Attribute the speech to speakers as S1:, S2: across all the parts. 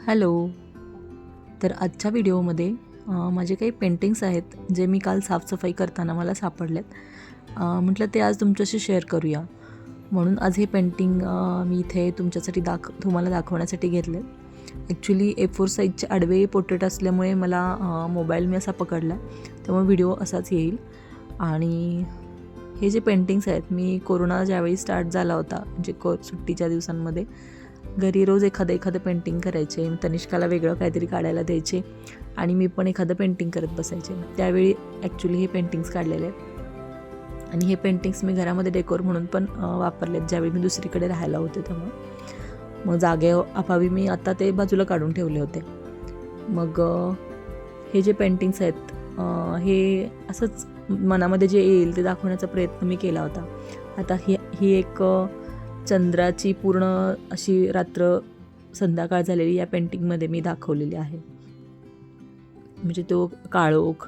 S1: Hello. तर आजच्या व्हिडिओमध्ये माझे काही पेंटिंग्स आहेत जे मी काल साफसफाई करताना मला सापडलेत. म्हटलं ते आज तुमच्याशी शेअर करूया. म्हणून आज हे पेंटिंग मी इथे तुमच्यासाठी तुम्हाला दाखवण्यासाठी घेतले. ॲक्च्युली A4 साईजचे आडवे पोर्ट्रेट असल्यामुळे मला मोबाईल मी असा पकडला, त्यामुळे व्हिडिओ असाच येईल. आणि हे जे पेंटिंग्स आहेत मी कोरोना ज्यावेळी स्टार्ट झाला होता म्हणजे सुट्टीच्या दिवसांमध्ये घरी रोज एखादं पेंटिंग करायचे. तनिष्काला वेगळं काहीतरी काढायला द्यायचे आणि मी पण एखादं पेंटिंग करत बसायचे. त्यावेळी ॲक्च्युली हे पेंटिंग्स काढलेले आहेत आणि हे पेंटिंग्स मी घरामध्ये डेकोर म्हणून पण वापरलेत ज्यावेळी मी दुसरीकडे राहायला होते तेव्हा. मग अभावी मी आता ते बाजूला काढून ठेवले होते. मग हे जे पेंटिंग्स आहेत हे असंच मनामध्ये जे येईल ते दाखवण्याचा प्रयत्न मी केला होता. आता ही एक चंद्राची पूर्ण अशी रात्र संध्याकाळ झालेली या पेंटिंगमध्ये मी दाखवलेली आहे. म्हणजे तो काळोख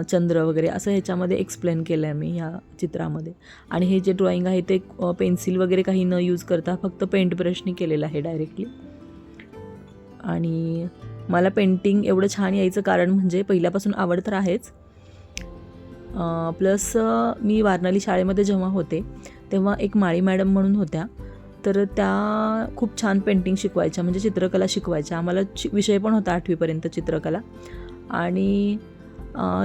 S1: चंद्र वगैरे असं ह्याच्यामध्ये एक्सप्लेन केलं आहे मी ह्या चित्रामध्ये. आणि हे जे ड्रॉइंग आहे ते पेन्सिल वगैरे काही न यूज करता फक्त पेंट ब्रशनी केलेलं आहे डायरेक्टली. आणि मला पेंटिंग एवढं छान यायचं कारण म्हणजे पहिल्यापासून आवड तर आहेच, प्लस मी वारणाली शाळेमध्ये जेव्हा होते तेव्हा एक माळी मॅडम म्हणून होत्या, तर त्या खूप छान पेंटिंग शिकवायच्या, म्हणजे चित्रकला शिकवायच्या. आम्हाला विषय पण होता 8वीपर्यंत चित्रकला. आणि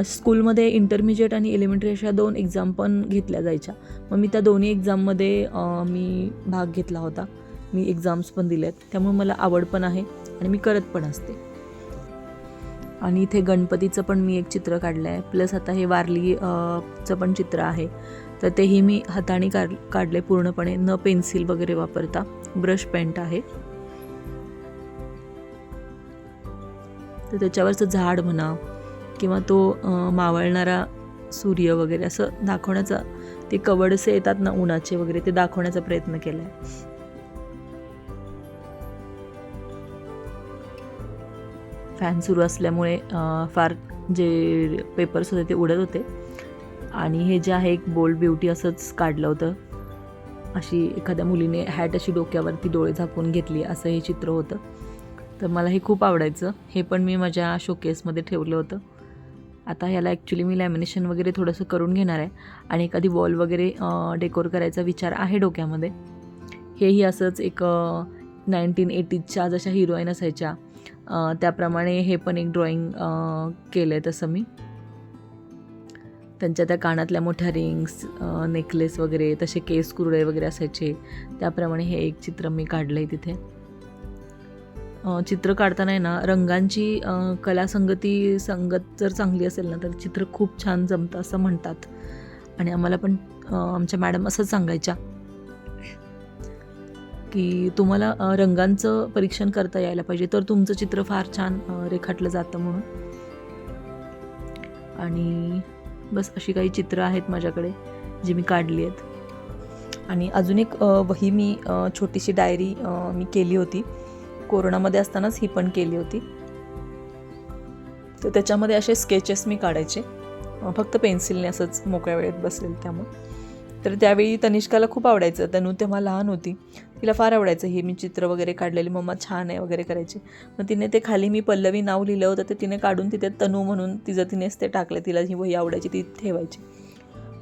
S1: स्कूलमध्ये इंटरमिजिएट आणि एलिमेंटरी अशा 2 एक्झाम पण घेतल्या जायच्या. मग मी त्या दोन्ही एक्झाममध्ये मी भाग घेतला होता. मी एक्झाम्स पण दिल्यात, त्यामुळे मला आवड पण आहे आणि मी करत पण असते. आणि इथे गणपतीचं पण मी एक चित्र काढलं आहे, प्लस आता हे वारलीचं पण चित्र आहे. तर तेही मी हाताने काढले पूर्णपणे, न पेन्सिल वगैरे वापरता. ब्रश पेंट आहे. तर त्याच्यावरचं झाड म्हणा किंवा तो मावळणारा सूर्य वगैरे असं दाखवण्याचा, ते कवडसे येतात ना उन्हाचे वगैरे, ते दाखवण्याचा प्रयत्न केला आहे. फॅन सुरू असल्यामुळे फार जे पेपर्स होते ते उडत होते. आणि हे जे आहे एक बोल्ड ब्युटी असंच काढलं होतं. अशी एखाद्या मुलीने हॅट अशी डोक्यावरती डोळे झाकून घेतली असं हे चित्र होतं. तर मला हे खूप आवडायचं. हे पण मी माझ्या शोकेसमध्ये ठेवलं होतं. आता ह्याला ॲक्च्युली मी लॅमिनेशन वगैरे थोडंसं करून घेणार आहे आणि एखादी वॉल वगैरे डेकोर करायचा विचार आहे डोक्यामध्ये. हेही असंच एक 1980च्या जशा हिरोईन असायच्या त्याप्रमाणे हे पण एक ड्रॉइंग केलं आहे तसं मी. त्यांच्या त्या कानातल्या मोठ्या रिंग्स, नेकलेस वगैरे, तसे केस कुरडे वगैरे असायचे, त्याप्रमाणे हे एक चित्र मी काढलं आहे तिथे. चित्र काढताना आहे ना रंगांची संगत जर चांगली असेल ना तर चित्र खूप छान जमतं असं म्हणतात. आणि आम्हाला पण आमच्या मॅडम असंच सांगायच्या की तुम्हाला रंगांचं परीक्षण करता यायला पाहिजे, तर तुमचं चित्र फार छान रेखाटलं जातं म्हणून. आणि बस अशी काही चित्र आहेत माझ्याकडे जी मी काढली आहेत. आणि अजून एक वही मी छोटीशी डायरी मी केली होती कोरोनामध्ये असतानाच, ही पण केली होती. तर त्याच्यामध्ये असे स्केचेस मी काढायचे फक्त पेन्सिलने, असंच मोकळ्या वेळेत बसेल त्यामुळे. तर त्यावेळी तनिष्काला खूप आवडायचं. तनू तेव्हा लहान होती, तिला फार आवडायचं हे मी चित्र वगैरे काढलेली, मम्मा छान आहे वगैरे करायची. मग तिने ते खाली मी पल्लवी नाव लिहिलं होतं ते तिने काढून तिथे तनू म्हणून तिनेच ते टाकलं. तिला ही वही आवडायची, ती ठेवायची.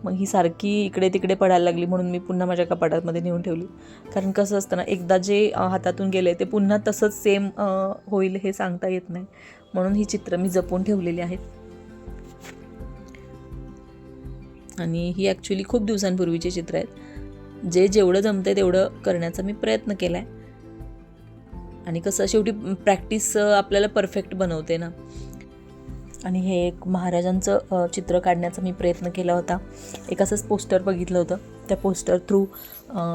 S1: मग ही सारखी इकडे तिकडे पडायला लागली म्हणून मी पुन्हा माझ्या कपाटामध्ये नेऊन ठेवली. कारण कसं असतं ना, एकदा जे हातातून गेले ते पुन्हा तसंच सेम होईल हे सांगता येत नाही, म्हणून ही चित्र मी जपून ठेवलेली आहेत. आणि ही ॲक्च्युली खूप दिवसांपूर्वीचे चित्र आहेत. जेवढं जमतं आहे तेवढं करण्याचा मी प्रयत्न केला आहे. आणि कसं शेवटी प्रॅक्टिस आपल्याला परफेक्ट बनवते ना. आणि हे एक महाराजांचं चित्र काढण्याचा मी प्रयत्न केला होता. एक असंच पोस्टर बघितलं होतं, त्या पोस्टर थ्रू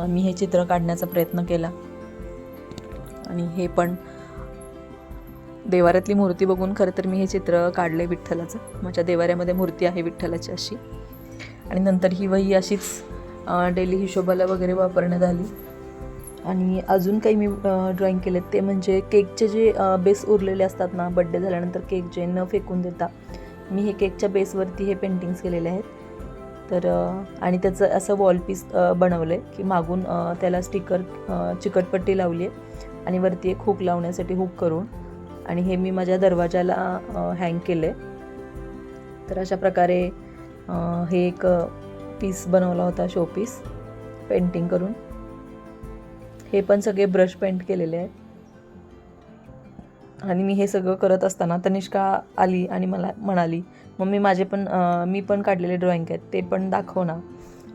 S1: मी हे चित्र काढण्याचा प्रयत्न केला. आणि हे पण देवाऱ्यातली मूर्ती बघून खरं तर मी हे चित्र काढलं विठ्ठलाचं. माझ्या देवाऱ्यामध्ये मूर्ती आहे विठ्ठलाची अशी. आणि नंतर ही वही अशीच डेली हिशोबाला वगैरे वापरण्यात आली. आणि अजून काही मी ड्रॉइंग केले ते म्हणजे केकचे जे बेस उरलेले असतात ना, बड्डे झाल्यानंतर केक जे न फेकून देता, मी हे केकच्या बेसवरती हे पेंटिंग्स केलेले आहेत. तर आणि त्याचं असं वॉलपीस बनवलं आहे की मागून त्याला स्टिकर चिकटपट्टी लावली आहे आणि वरती एक हुक लावण्यासाठी हुक करून, आणि हे मी माझ्या दरवाजाला हँग केले. तर अशा प्रकारे हे एक पीस बनवला होता, शो पीस पेंटिंग करून. हे पण सगळे ब्रश पेंट केलेले आहेत. आणि मी हे सगळं करत असताना तनिष्का आली आणि मला म्हणाली, मम्मी मी पण काढलेले ड्रॉइंग आहेत ते पण दाखव ना.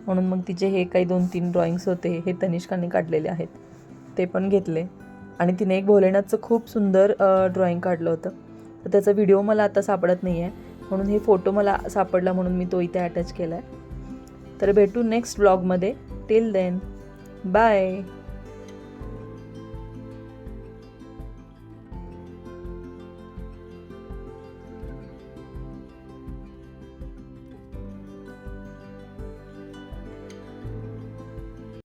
S1: म्हणून मग तिचे हे काही 2-3 ड्रॉइंग्स होते, हे तनिष्काने काढलेले आहेत, ते पण घेतले. आणि तिने एक भोलेनाथचं खूप सुंदर ड्रॉइंग काढलं होतं. तर त्याचा व्हिडिओ मला आता सापडत नाही आहे, म्हणून हे फोटो मला सापडला म्हणून मी तो इथे अटॅच केला आहे. तर भेटू नेक्स्ट ब्लॉगमध्ये. Till then, bye.